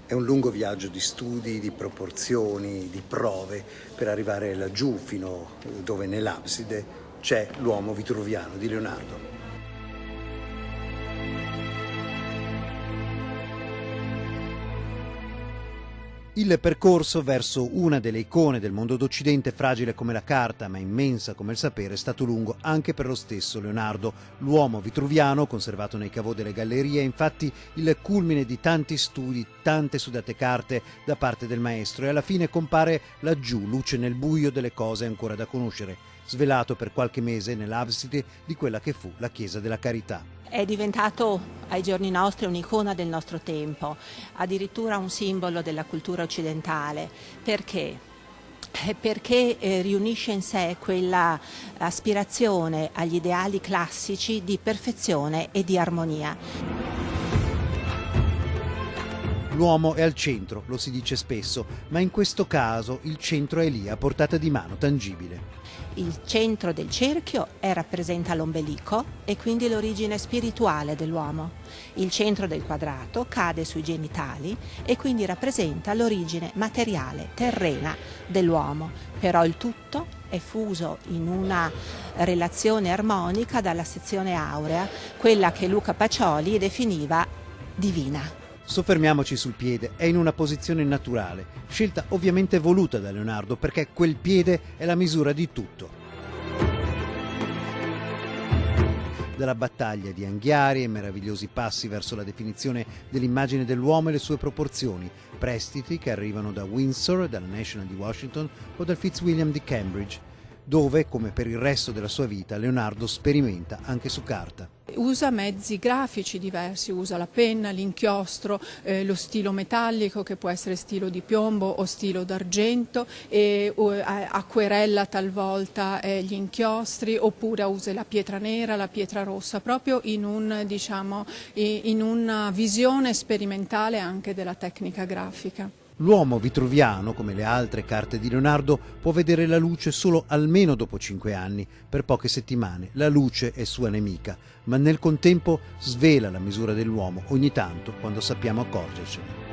È un lungo viaggio di studi, di proporzioni, di prove per arrivare laggiù fino dove nell'abside c'è l'uomo vitruviano di Leonardo. Il percorso verso una delle icone del mondo d'Occidente, fragile come la carta ma immensa come il sapere, è stato lungo anche per lo stesso Leonardo. L'uomo vitruviano, conservato nei caveau delle gallerie, è infatti il culmine di tanti studi, tante sudate carte da parte del maestro, e alla fine compare laggiù, luce nel buio delle cose ancora da conoscere, svelato per qualche mese nell'abside di quella che fu la Chiesa della Carità. È diventato ai giorni nostri un'icona del nostro tempo, addirittura un simbolo della cultura occidentale. Perché? Perché riunisce in sé quella aspirazione agli ideali classici di perfezione e di armonia. L'uomo è al centro, lo si dice spesso, ma in questo caso il centro è lì, a portata di mano, tangibile. Il centro del cerchio rappresenta l'ombelico e quindi l'origine spirituale dell'uomo. Il centro del quadrato cade sui genitali e quindi rappresenta l'origine materiale, terrena dell'uomo. Però il tutto è fuso in una relazione armonica dalla sezione aurea, quella che Luca Pacioli definiva divina. Soffermiamoci sul piede, è in una posizione naturale, scelta ovviamente voluta da Leonardo perché quel piede è la misura di tutto. Dalla battaglia di Anghiari ai meravigliosi passi verso la definizione dell'immagine dell'uomo e le sue proporzioni, prestiti che arrivano da Windsor, dalla National di Washington o dal Fitzwilliam di Cambridge, dove, come per il resto della sua vita, Leonardo sperimenta anche su carta. Usa mezzi grafici diversi, usa la penna, l'inchiostro, lo stilo metallico che può essere stilo di piombo o stilo d'argento, e acquerella talvolta gli inchiostri, oppure usa la pietra nera, la pietra rossa, proprio in una visione sperimentale anche della tecnica grafica. L'uomo vitruviano, come le altre carte di Leonardo, può vedere la luce solo almeno dopo 5 anni. Per poche settimane la luce è sua nemica, ma nel contempo svela la misura dell'uomo ogni tanto quando sappiamo accorgercene.